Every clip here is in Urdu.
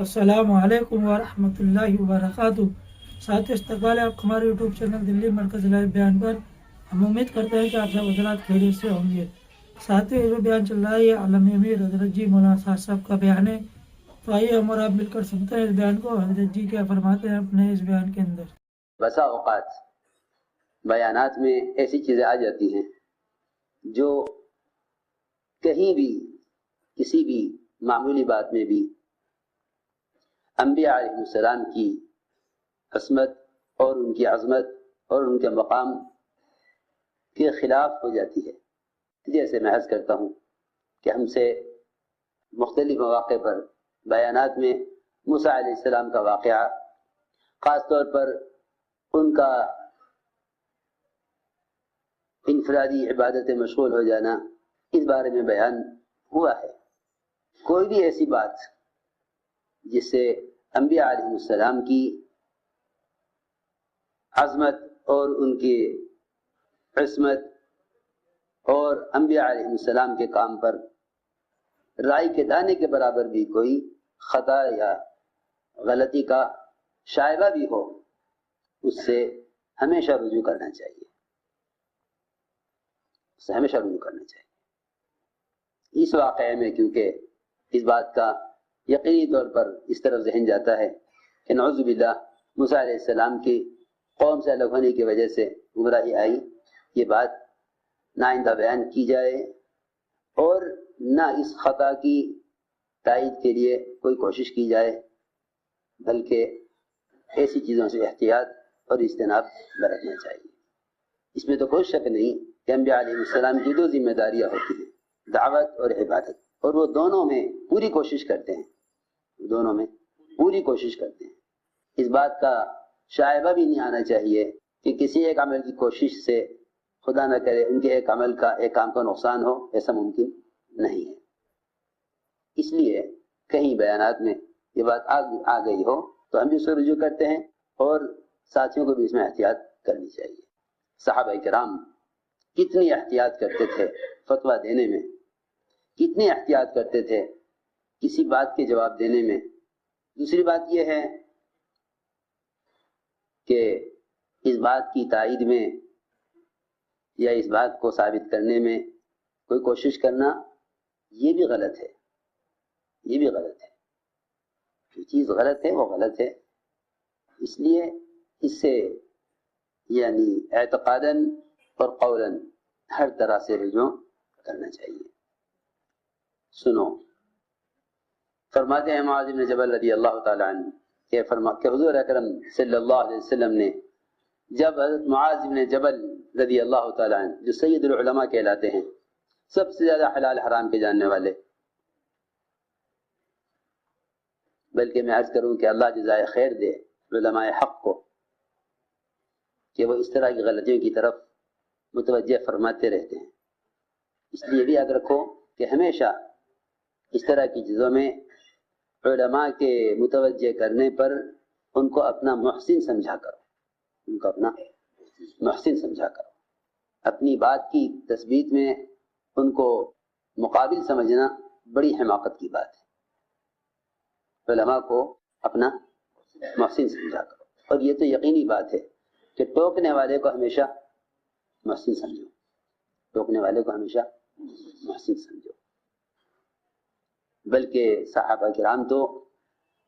السلام علیکم ورحمۃ اللہ وبرکاتہ۔ ساتھ استقبال ہے آپ کا ہمارے یوٹیوب چینل دلی مرکز لائیو بیان پر۔ ہم امید کرتے ہیں کہ آپ سب حضرات خیریت سے ہوں گے۔ ساتھ ہی جو بیان چل رہا ہے یہ عالم امیر حضرت جی مولانا صاحب صاحب کا بیان ہے، تو آئیے ہم اور آپ مل کر سنتے ہیں اس بیان کو۔ حضرت جی کیا فرماتے ہیں اپنے اس بیان کے اندر۔ بسا اوقات بیانات میں ایسی چیزیں آ جاتی ہیں جو کہیں بھی کسی بھی معمولی بات میں بھی انبیاء علیہ السلام کی عصمت اور ان کی عظمت اور ان کے مقام کے خلاف ہو جاتی ہے۔ جیسے میں عرض کرتا ہوں کہ ہم سے مختلف مواقع پر بیانات میں موسیٰ علیہ السلام کا واقعہ، خاص طور پر ان کا انفرادی عبادت میں مشغول ہو جانا، اس بارے میں بیان ہوا ہے۔ کوئی بھی ایسی بات جس سے انبیاء علیہ السلام کی عظمت اور ان کی عصمت اور انبیاء علیہ السلام کے کام پر رائی کے دانے کے برابر بھی کوئی خطا یا غلطی کا شائبہ بھی ہو، اس سے ہمیشہ رجوع کرنا چاہیے، اس سے ہمیشہ رجوع کرنا چاہیے۔ اس واقعے میں کیونکہ اس بات کا یقینی طور پر اس طرف ذہن جاتا ہے کہ نعوذ باللہ موسیٰ علیہ السلام کی قوم سے الگ ہونے کی وجہ سے گمراہی آئی، یہ بات نہ آئندہ بیان کی جائے اور نہ اس خطا کی تائید کے لیے کوئی کوشش کی جائے، بلکہ ایسی چیزوں سے احتیاط اور اجتناب برتنا چاہیے۔ اس میں تو کوئی شک نہیں کہ انبیاء علیہ السلام کی دو ذمہ داریاں ہوتی ہیں، دعوت اور عبادت، اور وہ دونوں میں پوری کوشش کرتے ہیں، دونوں میں پوری کوشش کرتے ہیں۔ اس بات کا شائبہ بھی نہیں آنا چاہیے کہ کسی ایک عمل کی کوشش سے خدا نہ کرے ان کے ایک کام کا نقصان ہو، ایسا ممکن نہیں ہے۔ اس لیے کہیں بیانات میں یہ بات آ گئی ہو تو ہم بھی اس سے رجوع کرتے ہیں اور ساتھیوں کو بھی اس میں احتیاط کرنی چاہیے۔ صحابہ کرام کتنی احتیاط کرتے تھے فتویٰ دینے میں، کتنی احتیاط کرتے تھے کسی بات کے جواب دینے میں۔ دوسری بات یہ ہے کہ اس بات کی تائید میں یا اس بات کو ثابت کرنے میں کوئی کوشش کرنا، یہ بھی غلط ہے، یہ بھی غلط ہے۔ جو چیز غلط ہے وہ غلط ہے، اس لیے اس سے یعنی اعتقاداً اور قولاً ہر طرح سے رجوع کرنا چاہیے۔ سنو، فرماتے ہیں معاذ بن جبل رضی اللہ تعالی عنہ کہ حضور اکرم صلی اللہ علیہ وسلم نے جب حضرت معاذ بن جبل رضی اللہ تعالی عنہ جو سید العلماء کہلاتے ہیں، سب سے زیادہ حلال حرام کے جاننے والے، بلکہ میں عرض کروں کہ اللہ جزائے خیر دے علماء حق کو کہ وہ اس طرح کی غلطیوں کی طرف متوجہ فرماتے رہتے ہیں۔ اس لیے بھی یاد رکھو کہ ہمیشہ اس طرح کی چیزوں میں علماء کے متوجہ کرنے پر ان کو اپنا محسن سمجھا کرو، ان کو اپنا محسن سمجھا کرو۔ اپنی بات کی تثبیت میں ان کو مقابل سمجھنا بڑی حماقت کی بات ہے۔ علماء کو اپنا محسن سمجھا کرو، اور یہ تو یقینی بات ہے کہ ٹوکنے والے کو ہمیشہ محسن سمجھو، ٹوکنے والے کو ہمیشہ محسن سمجھو۔ بلکہ صحابہ کرام تو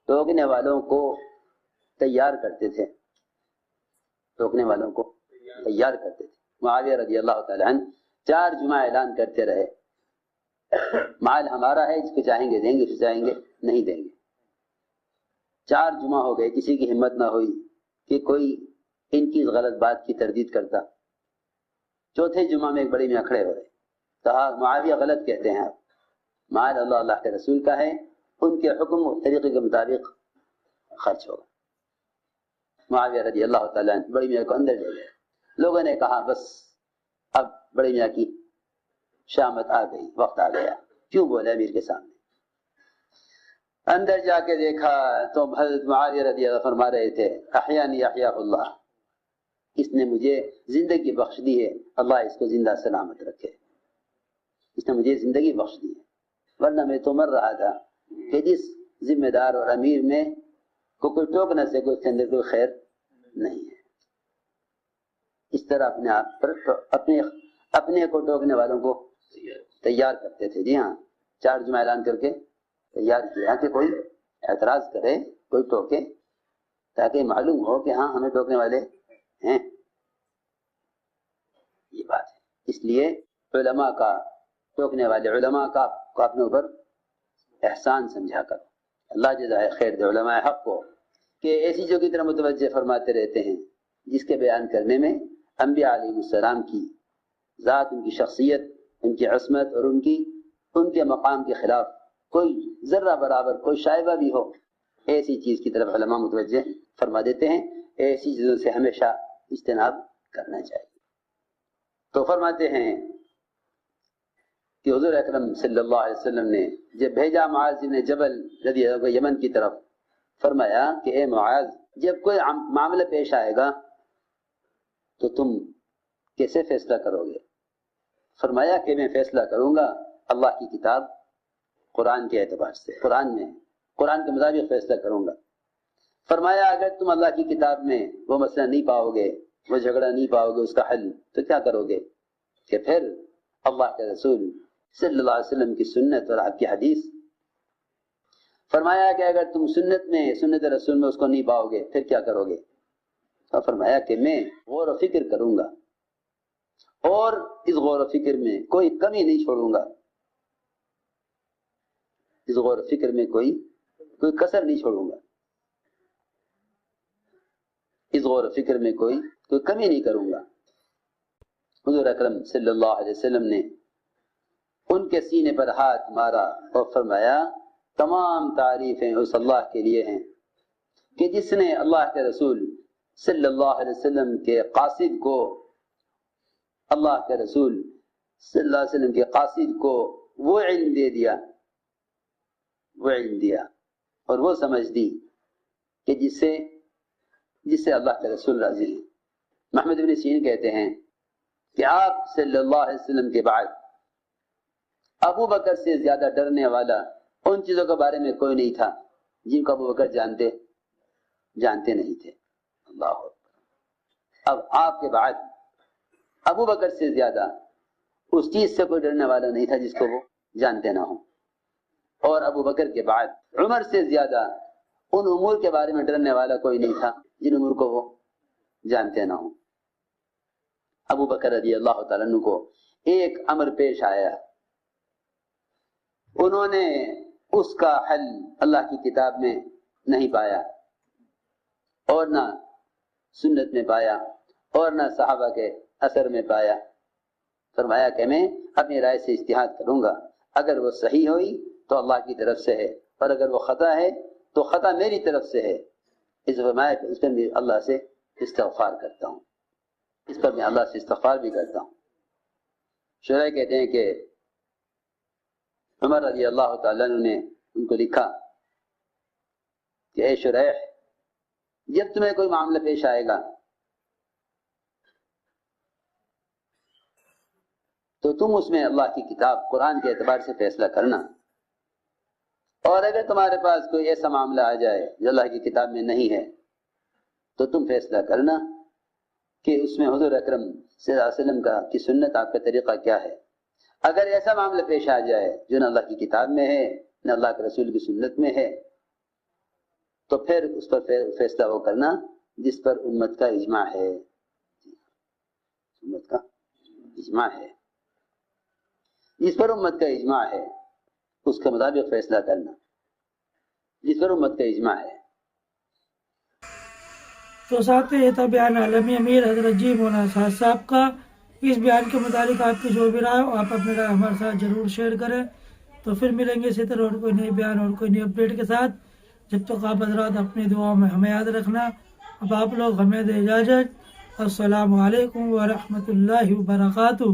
ٹوکنے والوں کو تیار کرتے تھے، ٹوکنے والوں کو تیار کرتے تھے۔ معاویہ رضی اللہ تعالی عنہ 4 جمعہ اعلان کرتے رہے، مال ہمارا ہے، جس کو چاہیں گے دیں گے، جس کو چاہیں گے نہیں دیں گے۔ 4 جمعہ ہو گئے، کسی کی ہمت نہ ہوئی کہ کوئی ان کی غلط بات کی تردید کرتا۔ چوتھے جمعہ میں ایک بڑے میاں کھڑے ہوئے، کہا معاویہ غلط کہتے ہیں آپ، مال اللہ کے رسول کا ہے، ان کے حکم و طریقے کے مطابق خرچ ہوگا۔ معاویہ رضی اللہ تعالیٰ عنہ بڑے میاں کو اندر لے گئے۔ لوگوں نے کہا بس اب بڑے میاں کی شامت آ گئی، وقت آ گیا، کیوں بولے امیر کے سامنے؟ اندر جا کے دیکھا تو حضرت معاویہ رضی اللہ فرما رہے تھے احیانی احیاء اللہ، اس نے مجھے زندگی بخش دی ہے، اللہ اس کو زندہ سلامت رکھے، اس نے مجھے زندگی بخش دی ہے، ورنہ میں تو مر رہا تھا کہ جس ذمہ دار اور امیر میں کوئی ٹوکنے سے کوئی اس کے اندر کوئی خیر نہیں ہے. اس طرح اپنے آپ پر اپنے کو ٹوکنے والوں کو تیار کرتے تھے. جی ہاں، 4 جمعہ اعلان کر کے تیار کیا کہ کوئی اعتراض کرے، کوئی ٹوکے، تاکہ معلوم ہو کہ ہاں ہمیں ٹوکنے والے ہیں. یہ بات ہے. اس لیے علماء کا، ٹوکنے والے علماء کا کو اپنے اوپر احسان سمجھا کر اللہ جزائے خیر دے علماء حق کو، کہ ایسی چیزوں کی طرح متوجہ فرماتے رہتے ہیں جس کے بیان کرنے میں انبیاء علیہ السلام کی ذات، ان کی شخصیت، ان کی عصمت اور ان کے مقام کے خلاف کوئی ذرہ برابر کوئی شائبہ بھی ہو، ایسی چیز کی طرف علماء متوجہ فرما دیتے ہیں. ایسی چیزوں سے ہمیشہ اجتناب کرنا چاہیے. تو فرماتے ہیں کہ حضور اکرم صلی اللہ علیہ وسلم نے جب بھیجا معاذ بن جبل رضی اللہ عنہ یمن کی طرف، فرمایا کہ اے معاذ، جب کوئی معاملہ پیش آئے گا تو تم کیسے فیصلہ کرو گے؟ فرمایا کہ میں فیصلہ کروں گا اللہ کی کتاب قرآن کے اعتبار سے، قرآن کے مطابق فیصلہ کروں گا. فرمایا اگر تم اللہ کی کتاب میں وہ مسئلہ نہیں پاؤ گے، وہ جھگڑا نہیں پاؤ گے، اس کا حل، تو کیا کرو گے؟ کہ پھر اللہ کے رسول صلی اللہ علیہ وسلم کی سنت اور آپ کی حدیث. فرمایا کہ اگر تم سنت رسول میں اس کو نہیں پاؤ گے پھر کیا کرو گے؟ تو فرمایا کہ میں غور و فکر کروں گا اور اس غور و فکر میں کوئی کمی نہیں چھوڑوں گا، اس غور و فکر میں کوئی کسر نہیں چھوڑوں گا، اس غور و فکر میں کوئی کمی نہیں کروں گا. حضور اکرم صلی اللہ علیہ وسلم نے ان کے سینے پر ہاتھ مارا اور فرمایا تمام تعریفیں اس اللہ کے لیے ہیں کہ جس نے اللہ کے رسول صلی اللہ علیہ وسلم کے قاصد کو، اللہ کے رسول صلی اللہ علیہ وسلم کے قاصد کو وہ علم دے دیا، اور وہ سمجھ دی کہ جس سے اللہ کے رسول راضی ہیں. محمد بن سیرین کہتے ہیں کہ آپ صلی اللہ علیہ وسلم کے بعد ابو بکر سے زیادہ ڈرنے والا ان چیزوں کے بارے میں کوئی نہیں تھا جن کو ابو بکر جانتے نہیں تھے. اللہ اکبر. اب آپ کے بعد ابو بکر سے زیادہ اس چیز سے کوئی ڈرنے والا نہیں تھا جس کو وہ جانتے نہ ہوں، اور ابو بکر کے بعد عمر سے زیادہ ان امور کے بارے میں ڈرنے والا کوئی نہیں تھا جن امور کو وہ جانتے نہ ہوں. ابو بکر رضی اللہ تعالیٰ عنہ کو ایک امر پیش آیا، انہوں نے اس کا حل اللہ کی کتاب میں نہیں پایا اور نہ سنت میں پایا اور نہ صحابہ کے اثر میں پایا. فرمایا کہ میں اپنی رائے سے اجتہاد کروں گا، اگر وہ صحیح ہوئی تو اللہ کی طرف سے ہے، اور اگر وہ خطا ہے تو خطا میری طرف سے ہے. اس پر میں اللہ سے استغفار کرتا ہوں، اس پر میں اللہ سے استغفار بھی کرتا ہوں. شرح کہتے ہیں کہ عمر رضی اللہ تعالیٰ عنہ نے ان کو لکھا کہ اے شرح، جب تمہیں کوئی معاملہ پیش آئے گا تو تم اس میں اللہ کی کتاب قرآن کے اعتبار سے فیصلہ کرنا، اور اگر تمہارے پاس کوئی ایسا معاملہ آ جائے جو اللہ کی کتاب میں نہیں ہے تو تم فیصلہ کرنا کہ اس میں حضور اکرم صلی اللہ علیہ وسلم کی سنت، آپ کا طریقہ کیا ہے. اگر ایسا معاملہ پیش آ جائے جو نہ اللہ کی کتاب میں ہے نہ اللہ کے رسول کی سنت میں ہے تو پھر اس پر فیصلہ وہ کرنا جس پر امت کا اجماع ہے. امت کا اجماع ہے، جس پر امت کا اجماع ہے اس کے مطابق فیصلہ کرنا، جس پر امت کا اجماع ہے. تو ساتھ یہ تھا بیان عالمی امیر حضرت جی مولانا سعد صاحب کا. اس بیان کے متعلق آپ کی جو بھی رائے ہو آپ اپنے رائے ہمارے ساتھ ضرور شیئر کریں. تو پھر ملیں گے اسی طرح اور کوئی نئے بیان اور کوئی نئی اپڈیٹ کے ساتھ. جب تک آپ حضرات اپنی دعاؤں میں ہمیں یاد رکھنا. اب آپ لوگ ہمیں دے اجازت. السلام علیکم ورحمۃ اللہ وبرکاتہ.